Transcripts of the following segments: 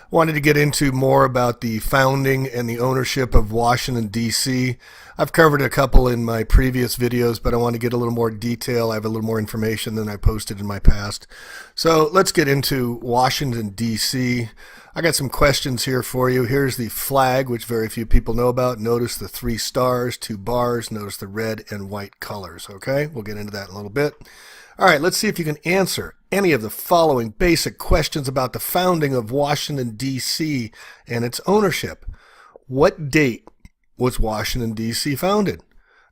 Wanted to get into more about the founding and the ownership of Washington, D.C. I've covered a couple in my previous videos, but I want to get a little more detail. I have a little more information than I posted in my past. So let's get into Washington, D.C. I got some questions here for you. Here's the flag, which very few people know about. Notice the 3 stars, 2 bars. Notice the red and white colors, okay? We'll get into that in a little bit. All right, let's see if you can answer any of the following basic questions about the founding of Washington, D.C. and its ownership. What date was Washington, D.C. founded?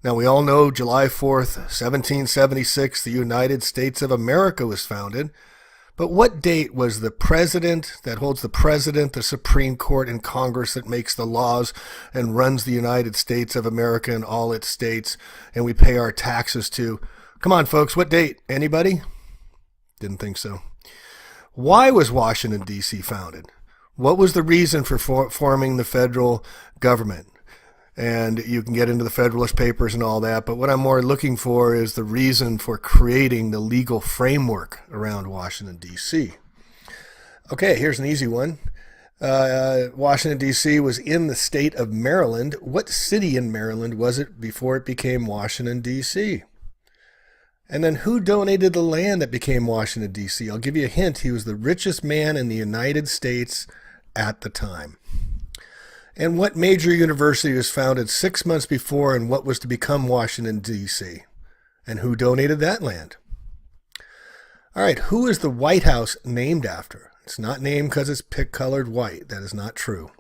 Now, we all know July 4th, 1776, the United States of America was founded. But what date was the president that holds the president, the Supreme Court, and Congress that makes the laws and runs the United States of America and all its states, and we pay our taxes to? Come on, folks, what date? Anybody? Didn't think so. Why was Washington, D.C. founded? What was the reason for forming the federal government? And you can get into the Federalist Papers and all that, but what I'm more looking for is the reason for creating the legal framework around Washington, D.C. Okay, here's an easy one. Washington, D.C. was in the state of Maryland. What city in Maryland was it before it became Washington, D.C.? And then who donated the land that became Washington, D.C.? I'll give you a hint. He was the richest man in the United States at the time. And what major university was founded 6 months before and what was to become Washington, D.C.? And who donated that land? All right, who is the White House named after? It's not named because it's pick-colored white. That is not true.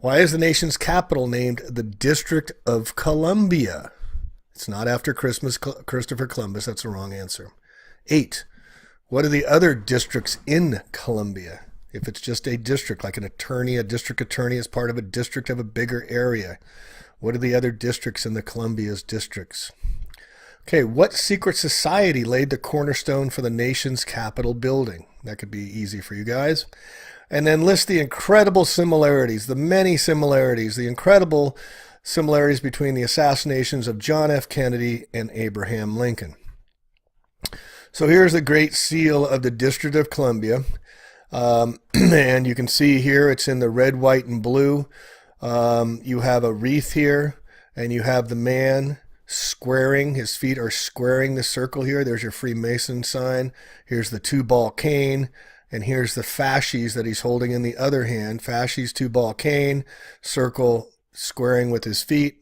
Why is the nation's capital named the District of Columbia? It's not after Christopher Columbus. That's the wrong answer. 8. What are the other districts in Columbia? If it's just a district, like an attorney, a district attorney is part of a district of a bigger area. What are the other districts in the Columbia's districts? Okay, what secret society laid the cornerstone for the nation's Capitol building? That could be easy for you guys. And then list the incredible similarities, the many similarities, the incredible similarities between the assassinations of John F. Kennedy and Abraham Lincoln. So here's the Great Seal of the District of Columbia. And you can see here it's in the red, white, and blue. You have a wreath here, and you have the man squaring. His feet are squaring the circle here. There's your Freemason sign. Here's the 2-ball cane. And here's the fasces that he's holding in the other hand. Fasces, 2-ball cane, circle, squaring with his feet,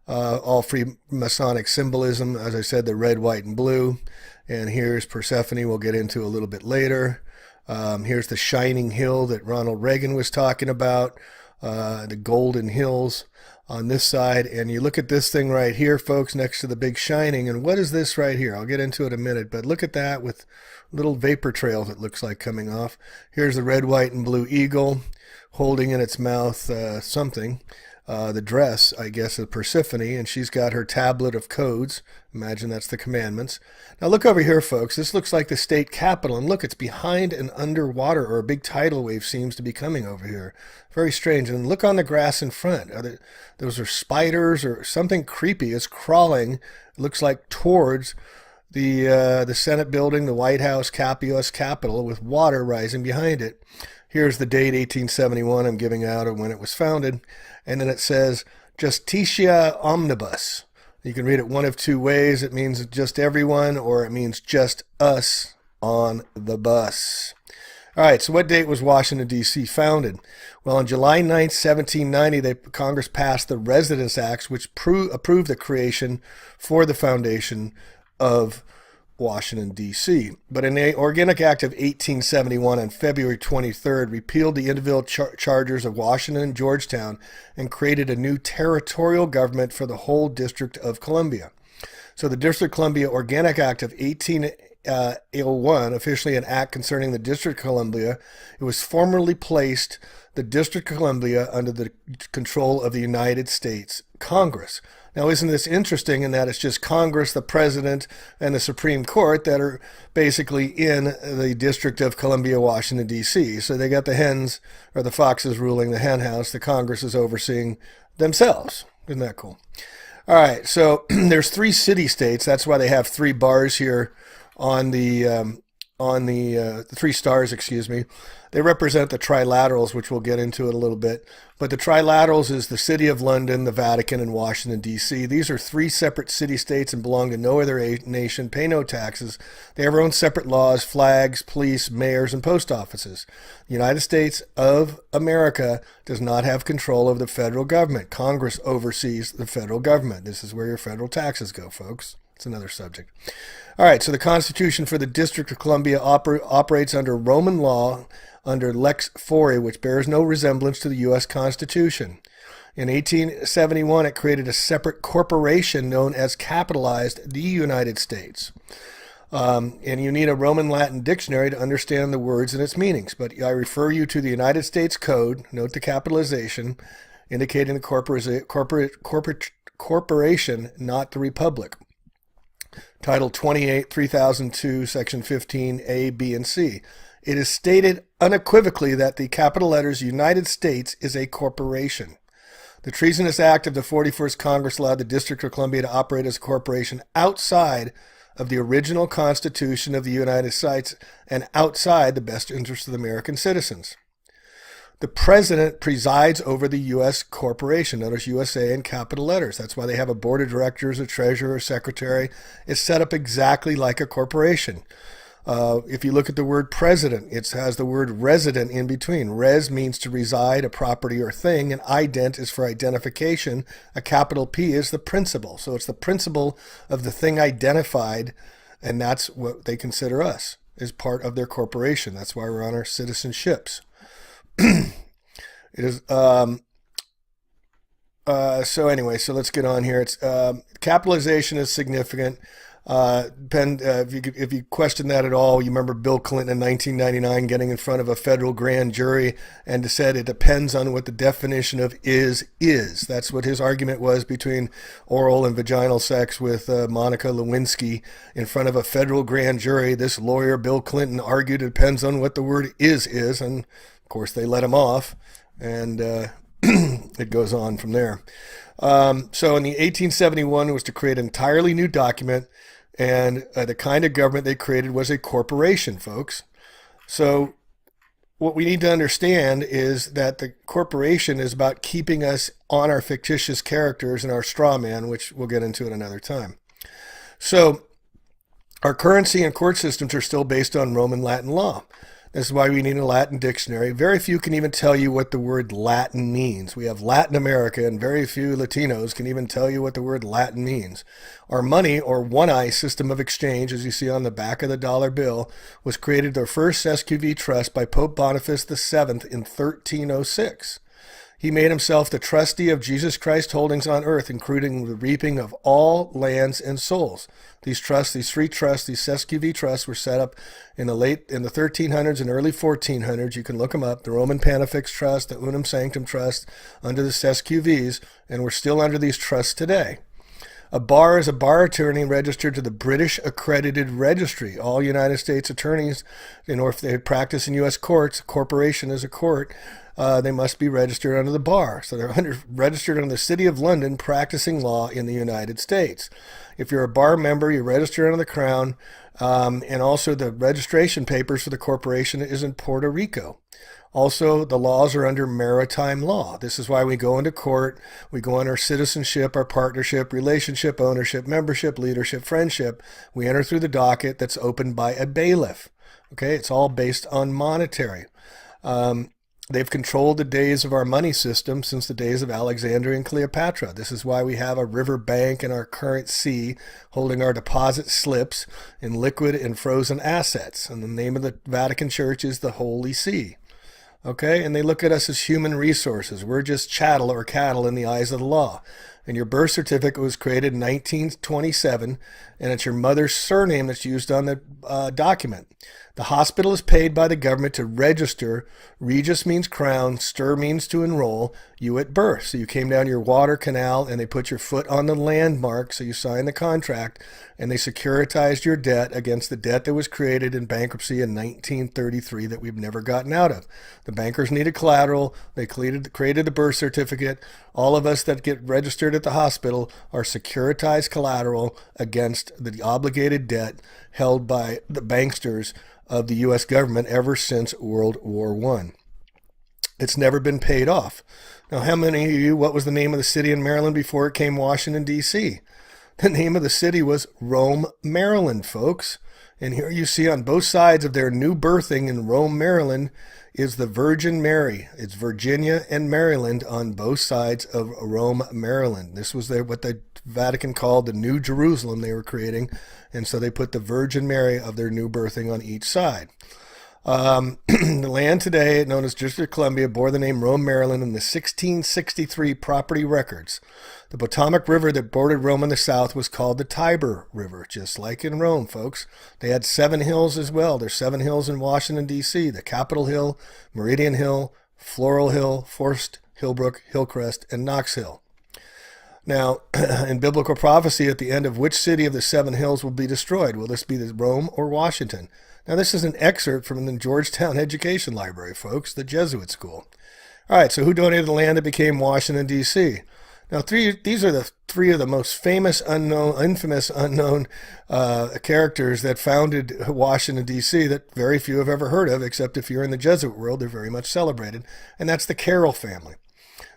all Freemasonic symbolism. As I said, the red, white, and blue. And here's Persephone, we'll get into a little bit later. Here's the shining hill that Ronald Reagan was talking about, the Golden Hills on this side. And you look at this thing right here, folks, next to the big shining. And what is this right here? I'll get into it in a minute, but look at that with little vapor trails it looks like coming off. Here's the red, white, and blue eagle holding in its mouth something. The dress, I guess, of Persephone, and she's got her tablet of codes. Imagine that's the commandments. Now look over here, folks. This looks like the state capitol, and look, it's behind an underwater, or a big tidal wave seems to be coming over here. Very strange. And look on the grass in front. Those are spiders or something creepy. It's crawling, it looks like, towards the Senate building, the White House, US Capitol, with water rising behind it. Here's the date, 1871, I'm giving out of when it was founded. And then it says, Justitia Omnibus. You can read it one of 2 ways. It means just everyone, or it means just us on the bus. All right, so what date was Washington, D.C. founded? Well, on July 9th, 1790, Congress passed the Residence Acts, which approved the creation for the foundation of Washington, D.C. But an Organic Act of 1871 on February 23rd repealed the individual charters of Washington and Georgetown and created a new territorial government for the whole District of Columbia. So the District of Columbia Organic Act of 1801, officially an act concerning the District of Columbia, it was formerly placed the District of Columbia under the control of the United States Congress. Now, isn't this interesting in that it's just Congress, the President, and the Supreme Court that are basically in the District of Columbia, Washington, D.C. So they got the hens or the foxes ruling the hen house. The Congress is overseeing themselves. Isn't that cool? All right, so there's 3 city-states. That's why they have 3 bars here on the the three stars, excuse me, they represent the trilaterals, which we'll get into in a little bit. But the trilaterals is the City of London, the Vatican, and Washington, D.C. These are three separate city-states and belong to no other nation, pay no taxes. They have their own separate laws, flags, police, mayors, and post offices. The United States of America does not have control of the federal government. Congress oversees the federal government. This is where your federal taxes go, folks. It's another subject. All right, so the Constitution for the District of Columbia operates under Roman law under Lex Fori, which bears no resemblance to the U.S. Constitution. In 1871, it created a separate corporation known as capitalized the United States. And you need a Roman Latin dictionary to understand the words and its meanings. But I refer you to the United States Code, note the capitalization, indicating the corporation, not the republic. Title 28, 3002, Section 15, A, B, and C. It is stated unequivocally that the capital letters United States is a corporation. The Treasonous Act of the 41st Congress allowed the District of Columbia to operate as a corporation outside of the original Constitution of the United States and outside the best interests of the American citizens. The President presides over the U.S. corporation. Notice USA in capital letters. That's why they have a board of directors, a treasurer, a secretary. It's set up exactly like a corporation. If you look at the word president, it has the word resident in between. Res means to reside, a property or thing, and ident is for identification. A capital P is the principal. So it's the principal of the thing identified, and that's what they consider us, as part of their corporation. That's why we're on our citizenships. It is so anyway, so let's get on here. It's capitalization is significant. If you question that at all, you remember Bill Clinton in 1999 getting in front of a federal grand jury and said it depends on what the definition of is. That's what his argument was between oral and vaginal sex with Monica Lewinsky in front of a federal grand jury. This lawyer, Bill Clinton, argued it depends on what the word is, and of course they let him off, and it goes on from there. So in the 1871 was to create an entirely new document, and the kind of government they created was a corporation, folks. So what we need to understand is that the corporation is about keeping us on our fictitious characters and our straw man, which we'll get into at another time. So our currency and court systems are still based on Roman Latin law. This is why we need a Latin dictionary. Very few can even tell you what the word Latin means. We have Latin America, and very few Latinos can even tell you what the word Latin means. Our money, or one-eye system of exchange, as you see on the back of the dollar bill, was created their first SQV trust by Pope Boniface VII in 1306. He made himself the trustee of Jesus Christ holdings on earth, including the reaping of all lands and souls. These three trusts, these SQV trusts were set up in the 1300s and early 1400s. You can look them up. The Roman Pontifex Trust, the Unum Sanctum Trust, under the SQVs, and we're still under these trusts today. A bar is a bar attorney registered to the British Accredited Registry. All United States attorneys, if they practice in U.S. courts, a corporation is a court, they must be registered under the bar. So they're registered under the City of London, practicing law in the United States. If you're a bar member, you're registered under the Crown, and also the registration papers for the corporation is in Puerto Rico. Also, the laws are under maritime law. This is why we go into court. We go on our citizenship, our partnership, relationship, ownership, membership, leadership, friendship. We enter through the docket that's opened by a bailiff. Okay, it's all based on monetary. They've controlled the days of our money system since the days of Alexandria and Cleopatra. This is why we have a river bank and our currency holding our deposit slips in liquid and frozen assets. And the name of the Vatican Church is the Holy See. Okay, and they look at us as human resources. We're just chattel or cattle in the eyes of the law. And your birth certificate was created in 1927, and it's your mother's surname that's used on the document. The hospital is paid by the government to register. Regis means crown, stir means to enroll you at birth. So you came down your water canal and they put your foot on the landmark, so you signed the contract, and they securitized your debt against the debt that was created in bankruptcy in 1933 that we've never gotten out of. The bankers needed collateral. They created the birth certificate. All of us that get registered at the hospital are securitized collateral against the obligated debt held by the banksters of the U.S. government ever since World War I. It's never been paid off. Now, how many of you, what was the name of the city in Maryland before it came Washington, D.C.? The name of the city was Rome, Maryland, folks. And here you see on both sides of their new birthing in Rome, Maryland, is the Virgin Mary. It's Virginia and Maryland on both sides of Rome, Maryland. This was what the Vatican called the New Jerusalem they were creating. And so they put the Virgin Mary of their new birthing on each side. The land today, known as District of Columbia, bore the name Rome, Maryland in the 1663 property records. The Potomac River that bordered Rome on the south was called the Tiber River, just like in Rome, folks. They had 7 hills as well. There's 7 hills in Washington, D.C. The Capitol Hill, Meridian Hill, Floral Hill, Forest, Hillbrook, Hillcrest, and Knox Hill. Now, in biblical prophecy, at the end of which city of the 7 hills will be destroyed? Will this be Rome or Washington? Now, this is an excerpt from the Georgetown Education Library, folks, the Jesuit school. All right, so who donated the land that became Washington, D.C.? Now, these are the 3 of the most famous, infamous unknown characters that founded Washington, D.C. that very few have ever heard of, except if you're in the Jesuit world, they're very much celebrated, and that's the Carroll family.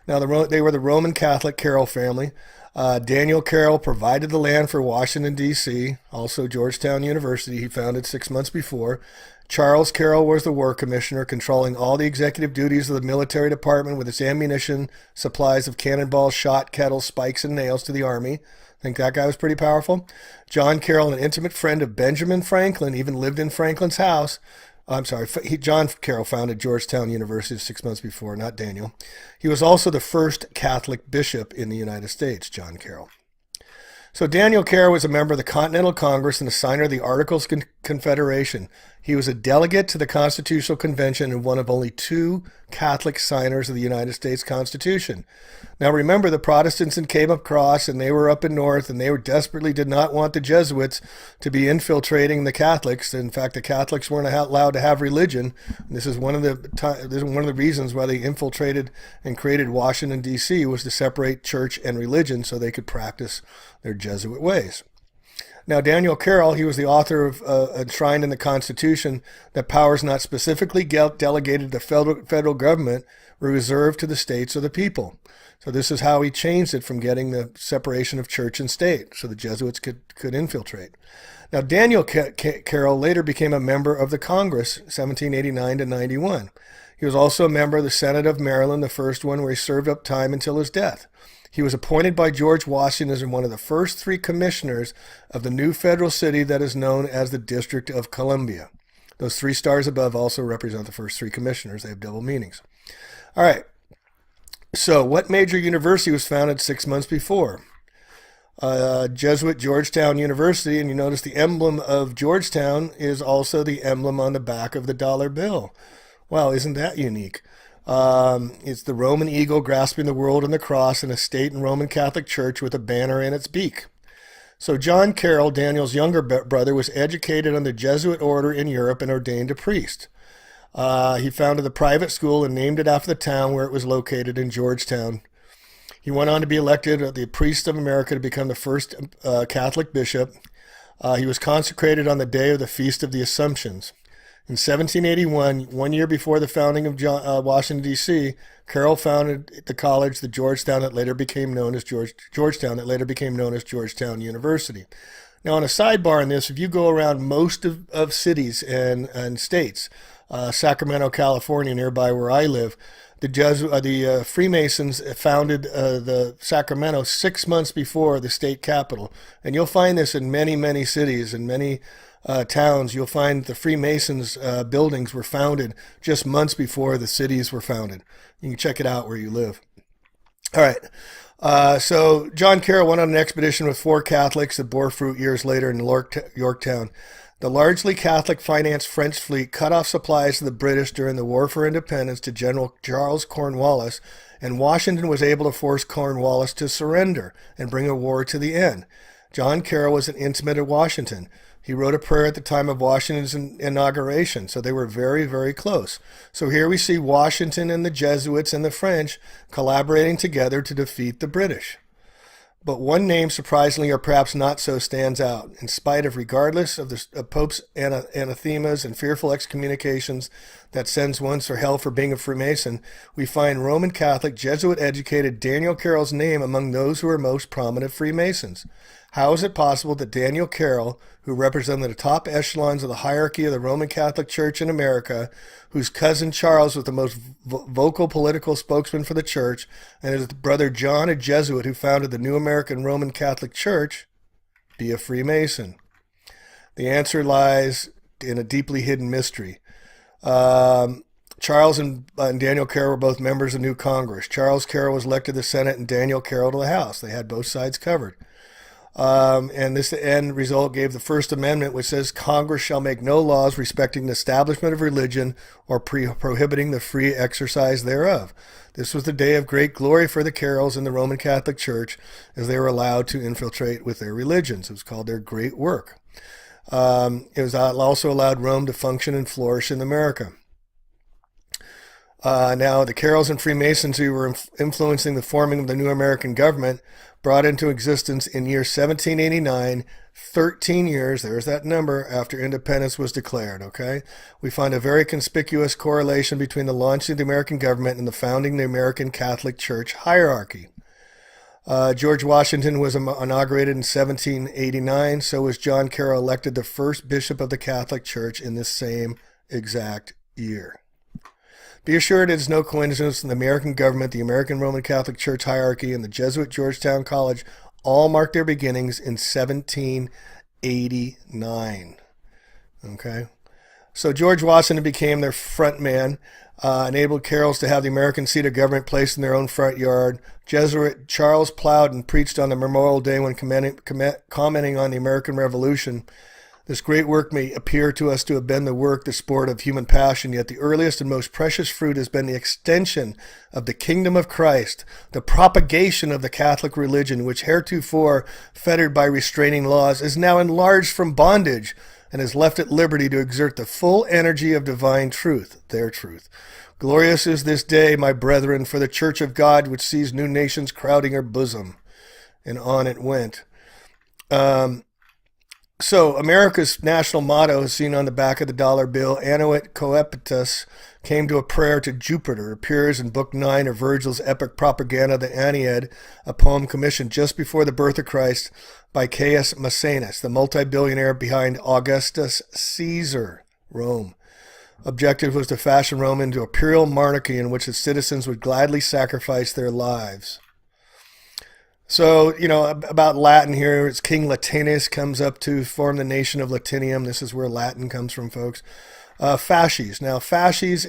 Now, they were the Roman Catholic Carroll family. Daniel Carroll provided the land for Washington, D.C., also Georgetown University he founded 6 months before. Charles Carroll was the war commissioner, controlling all the executive duties of the military department with its ammunition, supplies of cannonballs, shot, kettles, spikes, and nails to the army. I think that guy was pretty powerful. John Carroll, an intimate friend of Benjamin Franklin, even lived in Franklin's house. John Carroll founded Georgetown University 6 months before, not Daniel. He was also the first Catholic bishop in the United States, John Carroll. So Daniel Carroll was a member of the Continental Congress and a signer of the Articles of Confederation. He was a delegate to the Constitutional Convention and one of only 2 Catholic signers of the United States Constitution. Now remember, the Protestants came across and they were up in north and they desperately did not want the Jesuits to be infiltrating the Catholics. In fact, the Catholics weren't allowed to have religion. This is one of the reasons why they infiltrated and created Washington, D.C. was to separate church and religion so they could practice their Jesuit ways. Now, Daniel Carroll, he was the author of enshrined in the Constitution that powers not specifically delegated to the federal government were reserved to the states or the people. So this is how he changed it from getting the separation of church and state so the Jesuits could infiltrate. Now, Daniel Carroll later became a member of the Congress, 1789 to 91. He was also a member of the Senate of Maryland, the first one where he served up time until his death. He was appointed by George Washington as one of the first 3 commissioners of the new federal city that is known as the District of Columbia. Those 3 stars above also represent the first 3 commissioners. They have double meanings. All right. So what major university was founded 6 months before? Jesuit Georgetown University, and you notice the emblem of Georgetown is also the emblem on the back of the dollar bill. Wow, isn't that unique? It's the Roman eagle grasping the world and the cross in a state and Roman Catholic church with a banner in its beak. So John Carroll, Daniel's younger brother, was educated on the Jesuit order in Europe and ordained a priest. He founded the private school and named it after the town where it was located in Georgetown. He went on to be elected the priest of America to become the first Catholic bishop. He was consecrated on the day of the Feast of the Assumptions. In 1781, 1 year before the founding of Washington, D.C., Carroll founded the college, the Georgetown, that later became known as Georgetown University. Now, on a sidebar on this, if you go around most of cities and states, Sacramento, California, nearby where I live, the Freemasons founded the Sacramento 6 months before the state capital, and you'll find this in many, many cities and many towns. You'll find the Freemasons buildings were founded just months before the cities were founded. You can check it out where you live. All right. So John Carroll went on an expedition with 4 Catholics that bore fruit years later in Yorktown. The largely Catholic-financed French fleet cut off supplies to the British during the War for Independence to General Charles Cornwallis, and Washington was able to force Cornwallis to surrender and bring a war to the end. John Carroll was an intimate of Washington. He wrote a prayer at the time of Washington's inauguration, so they were very, very close. So here we see Washington and the Jesuits and the French collaborating together to defeat the British. But one name, surprisingly or perhaps not so, stands out. In spite of, regardless of the Pope's anathemas and fearful excommunications that sends one to hell for being a Freemason, we find Roman Catholic, Jesuit-educated Daniel Carroll's name among those who are most prominent Freemasons. How is it possible that Daniel Carroll, who represented the top echelons of the hierarchy of the Roman Catholic Church in America, whose cousin Charles was the most vocal political spokesman for the church, and his brother John, a Jesuit who founded the New American Roman Catholic Church, be a Freemason? The answer lies in a deeply hidden mystery. Charles and Daniel Carroll were both members of the new Congress. Charles Carroll was elected to the Senate and Daniel Carroll to the House. They had both sides covered. And this end result gave the First Amendment, which says Congress shall make no laws respecting the establishment of religion or prohibiting the free exercise thereof. This was the day of great glory for the Carrolls in the Roman Catholic Church, as they were allowed to infiltrate with their religions. It was called their great work. It was also allowed Rome to function and flourish in America. Now, the Carrolls and Freemasons who were influencing the forming of the new American government brought into existence in year 1789, 13 years, there's that number, after independence was declared, okay? We find a very conspicuous correlation between the launching of the American government and the founding of the American Catholic Church hierarchy. George Washington was inaugurated in 1789, so was John Carroll elected the first bishop of the Catholic Church in this same exact year. Be assured it is no coincidence that the American government, the American Roman Catholic Church hierarchy, and the Jesuit Georgetown College all marked their beginnings in 1789. Okay? So George Washington became their front man, enabled Carrolls to have the American seat of government placed in their own front yard. Jesuit Charles Plowden preached on the Memorial Day when commenting on the American Revolution. This great work may appear to us to have been the sport of human passion, yet the earliest and most precious fruit has been the extension of the kingdom of Christ, the propagation of the Catholic religion, which heretofore, fettered by restraining laws, is now enlarged from bondage and is left at liberty to exert the full energy of divine truth, their truth. Glorious is this day, my brethren, for the church of God, which sees new nations crowding her bosom. And on it went. So America's national motto is seen on the back of the dollar bill. Annuit coeptus, came to a prayer to Jupiter. It appears in Book 9 of Virgil's epic propaganda, the Aeneid, a poem commissioned just before the birth of Christ by Caius Maecenas, the multi-billionaire behind Augustus Caesar, Rome. Objective was to fashion Rome into a imperial monarchy in which its citizens would gladly sacrifice their lives. So, about Latin here, it's King Latinus comes up to form the nation of Latinium. This is where Latin comes from, folks. Fasces. Now, fasces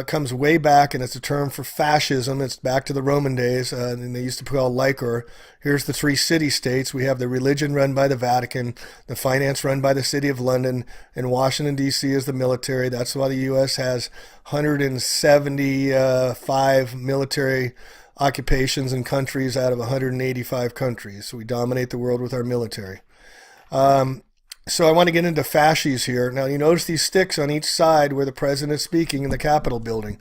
comes way back, and it's a term for fascism. It's back to the Roman days, and they used to call Lycor. Here's the three city-states. We have the religion run by the Vatican, the finance run by the City of London, and Washington, D.C. is the military. That's why the U.S. has 175 military occupations and countries out of 185 countries. So we dominate the world with our military. So I want to get into fasces here. Now you notice these sticks on each side where the president is speaking in the Capitol building.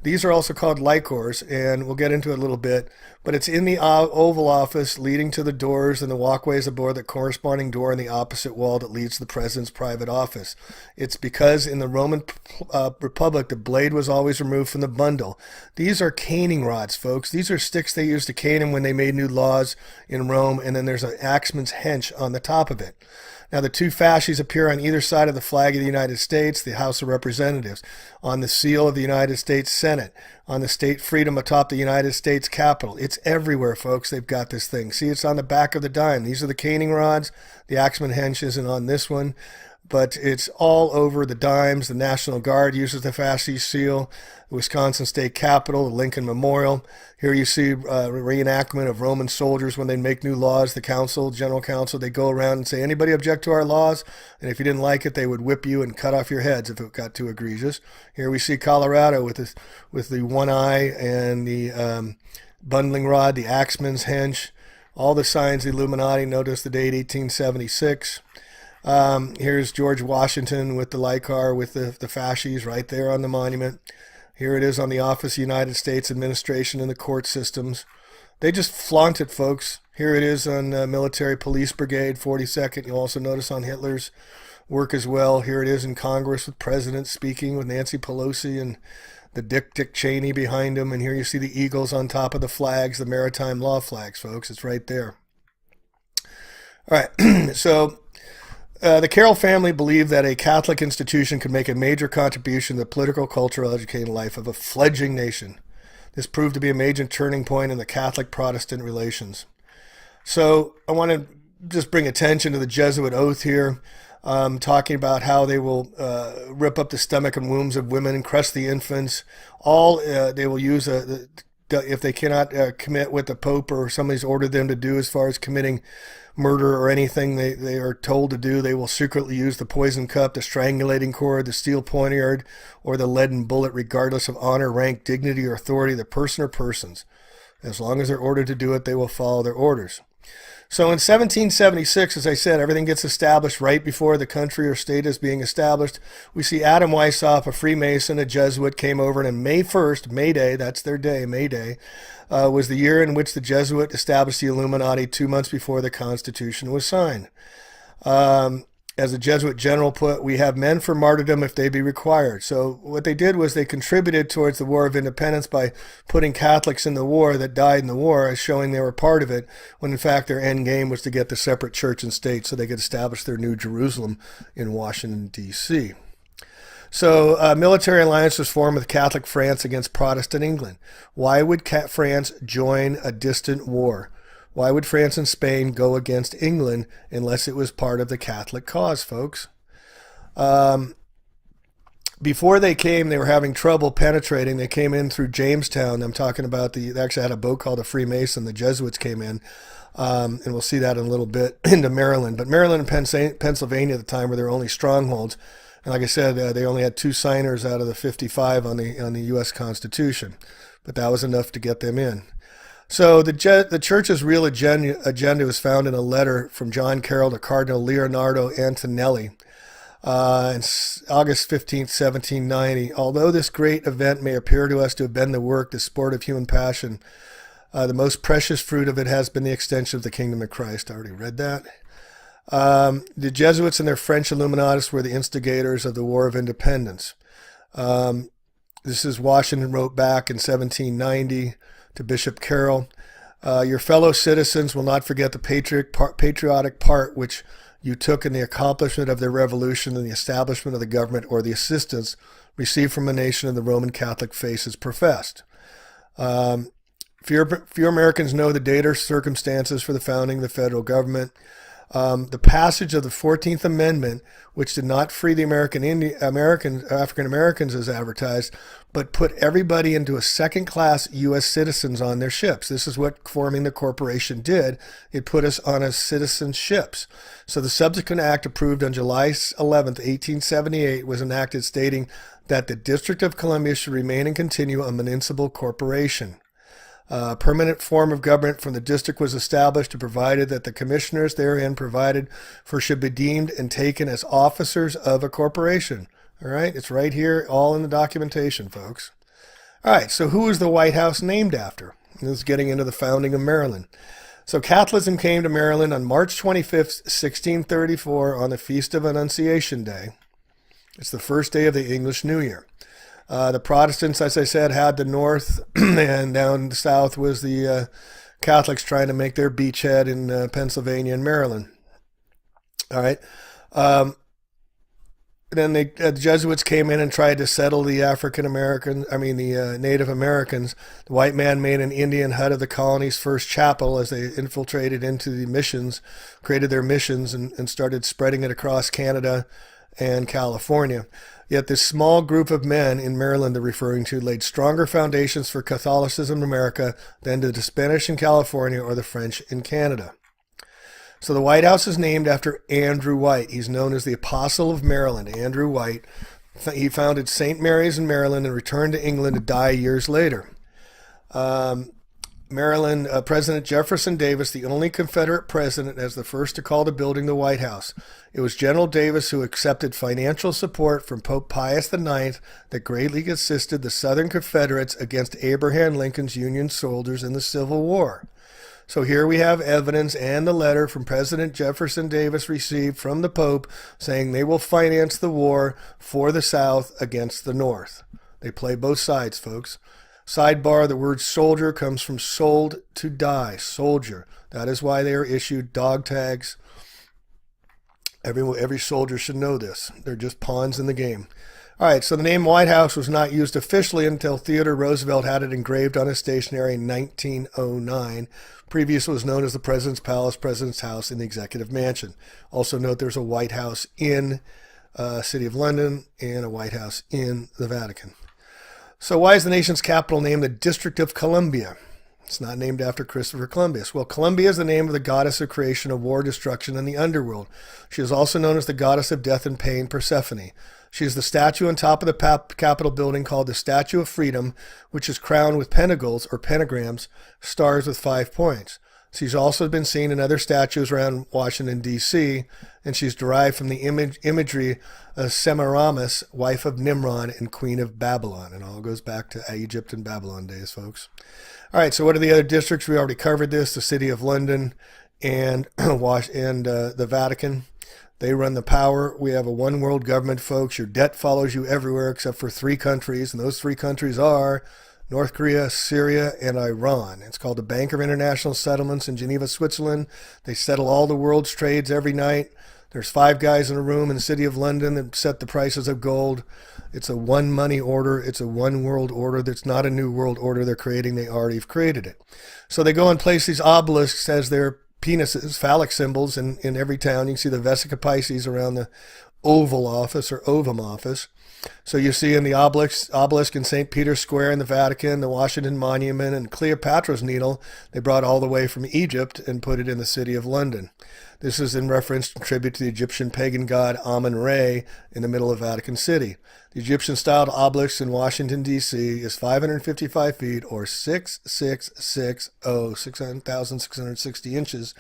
These are also called lycors, and we'll get into it a little bit. But it's in the Oval Office leading to the doors and the walkways aboard the corresponding door in the opposite wall that leads to the president's private office. It's because in the Roman Republic, the blade was always removed from the bundle. These are caning rods, folks. These are sticks they used to cane him when they made new laws in Rome, and then there's an axeman's hench on the top of it. Now, the two fasces appear on either side of the flag of the United States, the House of Representatives, on the seal of the United States Senate, on the state freedom atop the United States Capitol. It's everywhere, folks. They've got this thing. See, it's on the back of the dime. These are the caning rods. The axeman hench isn't on this one, but it's all over the dimes. The National Guard uses the fasces seal. The Wisconsin State Capitol, the Lincoln Memorial. Here you see reenactment of Roman soldiers when they make new laws. The council, general council, they go around and say, anybody object to our laws? And if you didn't like it, they would whip you and cut off your heads if it got too egregious. Here we see Colorado with the one eye and the bundling rod, the axeman's hench, all the signs of the Illuminati. Notice the date 1876. Here's George Washington with the Lycar with the fasces right there on the monument. Here it is on the Office of United States Administration and the court systems. They just flaunt it, folks. Here it is on Military Police Brigade, 42nd. You'll also notice on Hitler's work as well. Here it is in Congress with presidents speaking with Nancy Pelosi and the Dick Cheney behind him. And here you see the eagles on top of the flags, the maritime law flags, folks. It's right there. All right. So the Carroll family believed that a Catholic institution could make a major contribution to the political, cultural, educational life of a fledgling nation. This proved to be a major turning point in the Catholic-Protestant relations. So I want to just bring attention to the Jesuit oath here, talking about how they will rip up the stomach and wombs of women and crush the infants. They will use if they cannot commit what the Pope or somebody's ordered them to do as far as committing murder or anything they are told to do, they will secretly use the poison cup, the strangulating cord, the steel poniard, or the leaden bullet, regardless of honor, rank, dignity, or authority of the person or persons. As long as they're ordered to do it, they will follow their orders. So in 1776, as I said, everything gets established right before the country or state is being established. We see Adam Weishaupt, a Freemason, a Jesuit, came over, and on May 1st, May Day, that's their day, May Day, was the year in which the Jesuit established the Illuminati 2 months before the Constitution was signed. As the Jesuit general put, we have men for martyrdom if they be required. So what they did was they contributed towards the War of Independence by putting Catholics in the war that died in the war as showing they were part of it, when in fact their end game was to get the separate church and state so they could establish their new Jerusalem in Washington, D.C. So a military alliance was formed with Catholic France against Protestant England. Why would France join a distant war? Why would France and Spain go against England unless it was part of the Catholic cause, folks? Before they came, they were having trouble penetrating. They came in through Jamestown. I'm talking about they actually had a boat called the Freemason. The Jesuits came in, and we'll see that in a little bit, into Maryland. But Maryland and Pennsylvania at the time were their only strongholds. And like I said, they only had 2 signers out of the 55 on the U.S. Constitution. But that was enough to get them in. So the church's real agenda was found in a letter from John Carroll to Cardinal Leonardo Antonelli on August 15, 1790. Although this great event may appear to us to have been the work, the sport of human passion, the most precious fruit of it has been the extension of the kingdom of Christ. I already read that. The Jesuits and their French Illuminatis were the instigators of the War of Independence. This is Washington wrote back in 1790 to Bishop Carroll. Your fellow citizens will not forget the patriotic part which you took in the accomplishment of their revolution and the establishment of the government or the assistance received from a nation of the Roman Catholic faith as professed. Few Americans know the date or circumstances for the founding of the federal government. The passage of the 14th Amendment, which did not free the African Americans as advertised, but put everybody into a second-class U.S. citizens on their ships. This is what forming the corporation did. It put us on as citizen ships. So the subsequent act approved on July 11th, 1878 was enacted stating that the District of Columbia should remain and continue a municipal corporation. A permanent form of government from the district was established and provided that the commissioners therein provided for should be deemed and taken as officers of a corporation. All right, it's right here, all in the documentation, folks. All right, so who is the White House named after? This is getting into the founding of Maryland. So Catholicism came to Maryland on March 25th, 1634, on the Feast of Annunciation Day. It's the first day of the English New Year. The Protestants, as I said, had the north, and down the south was the Catholics trying to make their beachhead in Pennsylvania and Maryland. All right. Then the Jesuits came in and tried to settle the the Native Americans. The white man made an Indian hut of the colony's first chapel as they infiltrated into the missions, created their missions, and started spreading it across Canada and California. Yet this small group of men in Maryland they're referring to laid stronger foundations for Catholicism in America than did the Spanish in California or the French in Canada. So the White House is named after Andrew White. He's known as the Apostle of Maryland, Andrew White. He founded St. Mary's in Maryland and returned to England to die years later. Maryland President Jefferson Davis, the only Confederate president, as the first to call the building the White House. It was General Davis who accepted financial support from Pope Pius IX that greatly assisted the Southern Confederates against Abraham Lincoln's Union soldiers in the Civil War. So here we have evidence and the letter from President Jefferson Davis received from the Pope saying they will finance the war for the South against the North. They play both sides, folks. Sidebar, the word soldier comes from sold to die, soldier. That is why they are issued dog tags. Every soldier should know this. They're just pawns in the game. All right, so the name White House was not used officially until Theodore Roosevelt had it engraved on his stationery in 1909. Previous was known as the President's Palace, President's House, and the Executive Mansion. Also note there's a White House in City of London and a White House in the Vatican. So why is the nation's capital named the District of Columbia? It's not named after Christopher Columbus. Well, Columbia is the name of the goddess of creation, of war, destruction, and the underworld. She is also known as the goddess of death and pain, Persephone. She is the statue on top of the Capitol building called the Statue of Freedom, which is crowned with pentacles or pentagrams, stars with 5 points. She's also been seen in other statues around Washington, D.C., and she's derived from the imagery of Semiramis, wife of Nimrod and queen of Babylon. It all goes back to Egypt and Babylon days, folks. All right, so what are the other districts? We already covered this, the City of London and the Vatican. They run the power. We have a one world government, folks. Your debt follows you everywhere except for 3 countries, and those 3 countries are North Korea, Syria, and Iran. It's called the Bank of International Settlements in Geneva, Switzerland. They settle all the world's trades every night. There's 5 guys in a room in the City of London that set the prices of gold. It's a one money order. It's a one world order. That's not a new world order they're creating. They already have created it. So they go and place these obelisks as their penises, phallic symbols in every town. You can see the Vesica Pisces around the Oval Office or Ovum Office. So you see in the obelisk in St. Peter's Square in the Vatican, the Washington Monument, and Cleopatra's Needle, they brought all the way from Egypt and put it in the City of London. This is in reference to tribute to the Egyptian pagan god Amun-Re in the middle of Vatican City. The Egyptian-styled obelisk in Washington, D.C. is 555 feet or 6,660 inches,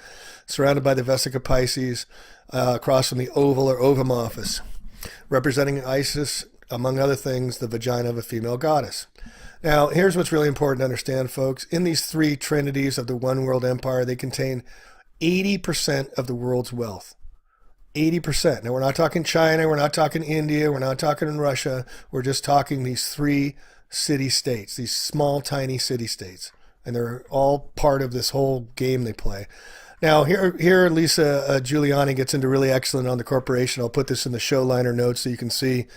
surrounded by the Vesica Pisces across from the Oval or Ovum Office, representing Isis, among other things, the vagina of a female goddess. Now, here's what's really important to understand, folks. In these 3 trinities of the one world empire, they contain 80% of the world's wealth. 80%. Now, we're not talking China, we're not talking India, we're not talking Russia. We're just talking these 3 city-states, these small, tiny city-states. And they're all part of this whole game they play. Now, here Lisa Giuliani gets into really excellent on the corporation. I'll put this in the show liner notes so you can see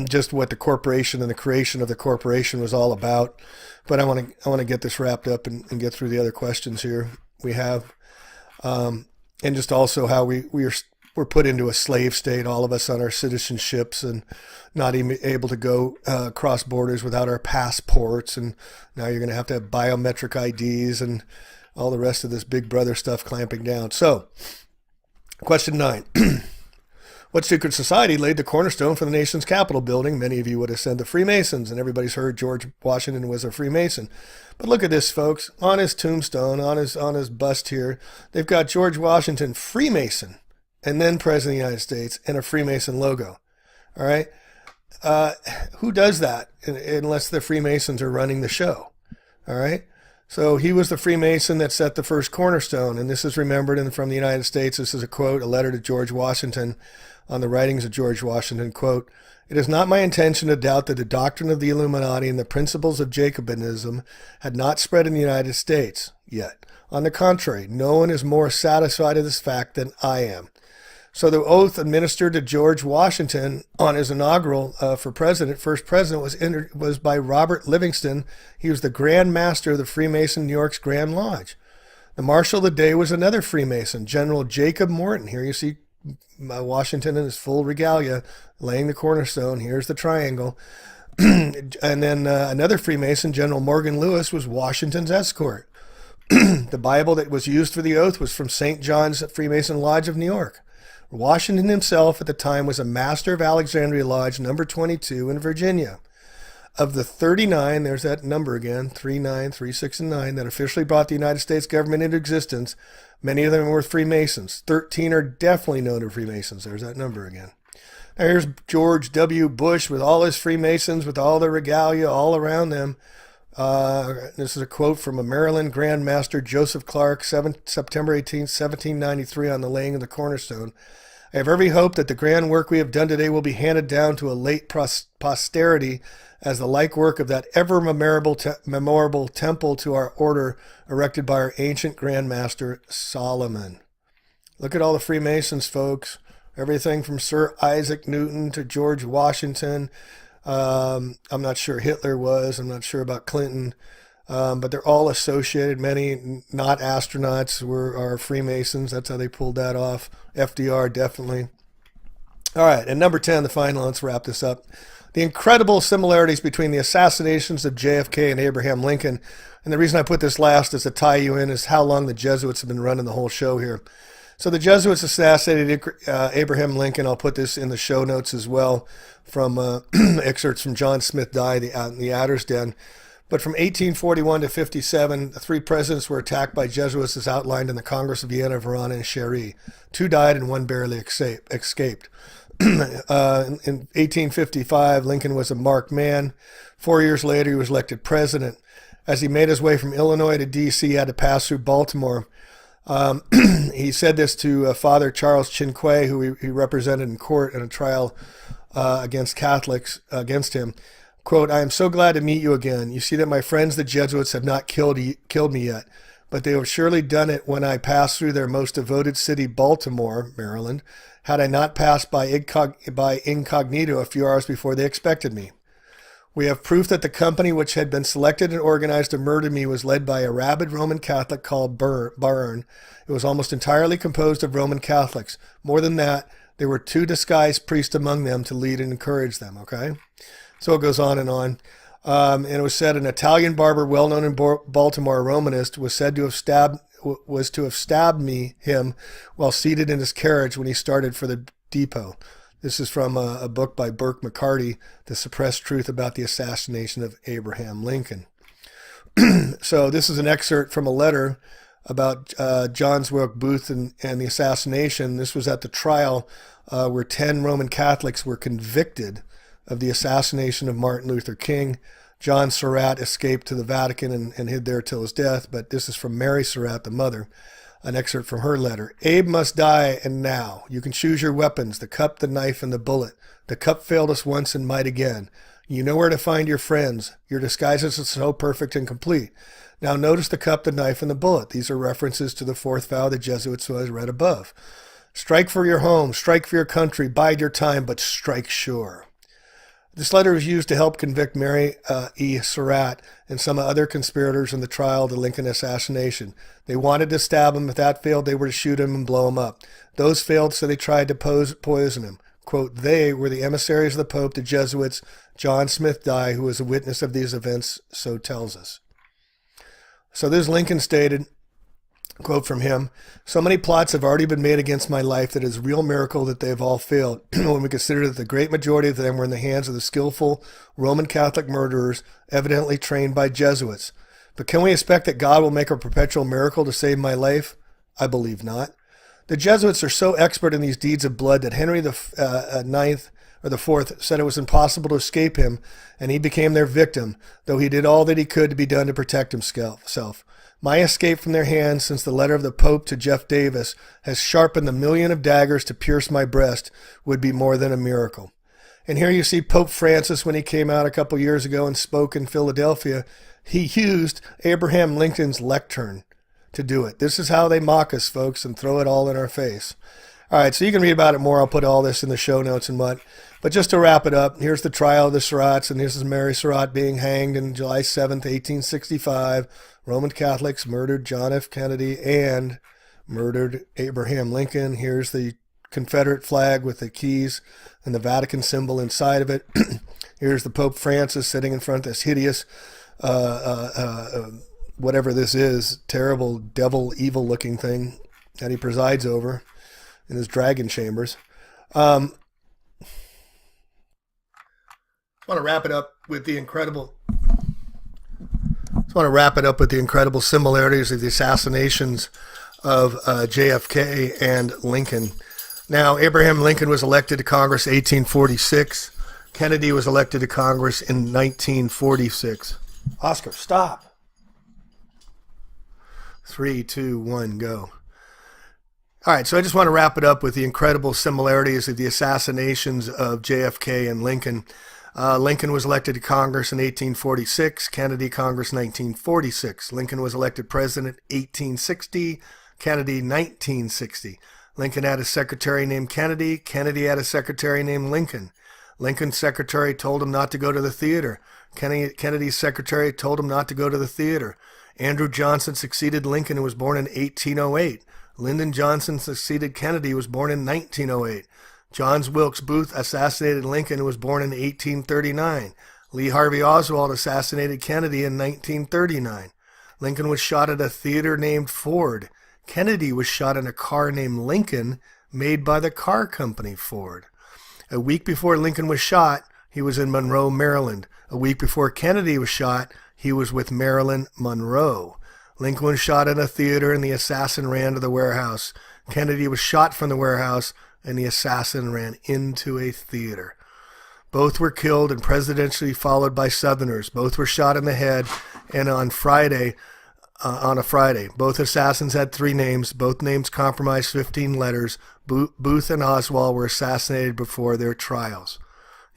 just what the corporation and the creation of the corporation was all about. But I want to get this wrapped up and get through the other questions here we have, and just also how we're put into a slave state, all of us on our citizenships, and not even able to go cross borders without our passports. And now you're going to have biometric IDs and all the rest of this Big Brother stuff clamping down. So, question 9. What secret society laid the cornerstone for the nation's Capitol building? Many of you would have said the Freemasons, and everybody's heard George Washington was a Freemason. But look at this, folks. On his tombstone, on his bust here, they've got George Washington, Freemason, and then President of the United States, and a Freemason logo. All right? Who does that unless the Freemasons are running the show? All right? So he was the Freemason that set the first cornerstone, and this is remembered from the United States. This is a quote, a letter to George Washington on the writings of George Washington, quote, "It is not my intention to doubt that the doctrine of the Illuminati and the principles of Jacobinism had not spread in the United States yet. On the contrary, no one is more satisfied of this fact than I am." So the oath administered to George Washington on his inaugural for president, first president, was by Robert Livingston. He was the Grand Master of the Freemason New York's Grand Lodge. The Marshal of the day was another Freemason, General Jacob Morton. Here you see Washington in his full regalia, laying the cornerstone. Here's the triangle. And then another Freemason, General Morgan Lewis, was Washington's escort. The Bible that was used for the oath was from St. John's Freemason Lodge of New York. Washington himself at the time was a master of Alexandria Lodge number 22 in Virginia. of the 39, there's that number again, 39, 3, 6, and 9, that officially brought the United States government into existence, many of them were Freemasons. 13 are definitely known as Freemasons. There's that number again. Now here's George W. Bush with all his Freemasons, with all their regalia all around them. This is a quote from a Maryland Grand Master, Joseph Clark, September 18, 1793, on the laying of the cornerstone. I have every hope that the grand work we have done today will be handed down to a late posterity as the like work of that ever memorable temple to our order erected by our ancient Grand Master Solomon. Look at all the Freemasons, folks. Everything from Sir Isaac Newton to George Washington. I'm not sure Hitler was. I'm not sure about Clinton. But they're all associated. Many not astronauts are Freemasons. That's how they pulled that off. FDR, definitely. All right, and number 10, the final. Let's wrap this up. The incredible similarities between the assassinations of JFK and Abraham Lincoln. And the reason I put this last is to tie you in is how long the Jesuits have been running the whole show here. So the Jesuits assassinated Abraham Lincoln. I'll put this in the show notes as well from excerpts from John Smith Died in the Adder's Den. But from 1841 to 57, the three presidents were attacked by Jesuits as outlined in the Congress of Vienna, Verona, and Chery. 2 died and 1 barely escaped. In 1855, Lincoln was a marked man. 4 years later, he was elected president. As he made his way from Illinois to D.C., he had to pass through Baltimore. He said this to Father Charles Chinquay, who he represented in court in a trial against Catholics against him. Quote, I am so glad to meet you again. You see that my friends the Jesuits have not killed me yet, but they have surely done it when I passed through their most devoted city, Baltimore, Maryland, had I not passed by incognito a few hours before they expected me. We have proof that the company which had been selected and organized to murder me was led by a rabid Roman Catholic called Barne. It was almost entirely composed of Roman Catholics. More than that, there were 2 disguised priests among them to lead and encourage them, okay? So it goes on and on. And it was said an Italian barber well known in Baltimore, a Romanist, was said to have stabbed him while seated in his carriage when he started for the depot. This is from a book by Burke McCarty, The Suppressed Truth About the Assassination of Abraham Lincoln. So this is an excerpt from a letter about John Wilkes Booth and the assassination. This was at the trial where 10 Roman Catholics were convicted of the assassination of Martin Luther King. John Surratt escaped to the Vatican and hid there till his death, but this is from Mary Surratt, the mother, an excerpt from her letter. Abe must die, and now. You can choose your weapons, the cup, the knife, and the bullet. The cup failed us once and might again. You know where to find your friends. Your disguises are so perfect and complete. Now notice the cup, the knife, and the bullet. These are references to the 4th vow of the Jesuits who I read above. Strike for your home, strike for your country, bide your time, but strike sure. This letter was used to help convict Mary E. Surratt and some other conspirators in the trial of the Lincoln assassination. They wanted to stab him. If that failed, they were to shoot him and blow him up. Those failed, so they tried to poison him. Quote, they were the emissaries of the Pope, the Jesuits. John Smith Dye, who was a witness of these events, so tells us. So this Lincoln stated, quote from him, so many plots have already been made against my life that it is a real miracle that they have all failed when we consider that the great majority of them were in the hands of the skillful Roman Catholic murderers, evidently trained by Jesuits. But can we expect that God will make a perpetual miracle to save my life? I believe not. The Jesuits are so expert in these deeds of blood that Henry the Ninth or the Fourth said it was impossible to escape him, and he became their victim, though he did all that he could to be done to protect himself. My escape from their hands since the letter of the Pope to Jeff Davis has sharpened the million of daggers to pierce my breast would be more than a miracle. And here you see Pope Francis when he came out a couple years ago and spoke in Philadelphia. He used Abraham Lincoln's lectern to do it. This is how they mock us, folks, and throw it all in our face. All right, so you can read about it more. I'll put all this in the show notes and what. But just to wrap it up, here's the trial of the Surratts, and this is Mary Surratt being hanged on July 7th, 1865. Roman Catholics murdered John F. Kennedy and murdered Abraham Lincoln. Here's the Confederate flag with the keys and the Vatican symbol inside of it. Here's the Pope Francis sitting in front of this hideous, whatever this is, terrible, devil, evil-looking thing that he presides over in his dragon chambers. want to wrap it up with the incredible similarities of the assassinations of JFK and Lincoln. Now, Abraham Lincoln was elected to Congress in 1846. Kennedy was elected to Congress in 1946. Oscar, stop. 3, 2, 1, go. All right, so I just want to wrap it up with the incredible similarities of the assassinations of JFK and Lincoln. Lincoln was elected to Congress in 1846, Kennedy Congress 1946. Lincoln was elected president 1860, Kennedy 1960. Lincoln had a secretary named Kennedy, Kennedy had a secretary named Lincoln. Lincoln's secretary told him not to go to the theater. Kennedy's secretary told him not to go to the theater. Andrew Johnson succeeded Lincoln, who was born in 1808. Lyndon Johnson succeeded Kennedy, who was born in 1908. John Wilkes Booth assassinated Lincoln, who was born in 1839. Lee Harvey Oswald assassinated Kennedy in 1939. Lincoln was shot at a theater named Ford. Kennedy was shot in a car named Lincoln, made by the car company Ford. A week before Lincoln was shot, he was in Monroe, Maryland. A week before Kennedy was shot, he was with Marilyn Monroe. Lincoln was shot in a theater and the assassin ran to the warehouse. Kennedy was shot from the warehouse and the assassin ran into a theater. Both were killed and presidentially followed by Southerners. Both were shot in the head and on a Friday. Both assassins had 3 names. Both names comprised 15 letters. Booth and Oswald were assassinated before their trials.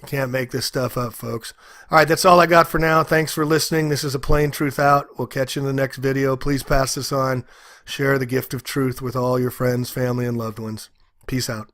You can't make this stuff up, folks. All right, that's all I got for now. Thanks for listening. This is A Plain Truth Out. We'll catch you in the next video. Please pass this on. Share the gift of truth with all your friends, family, and loved ones. Peace out.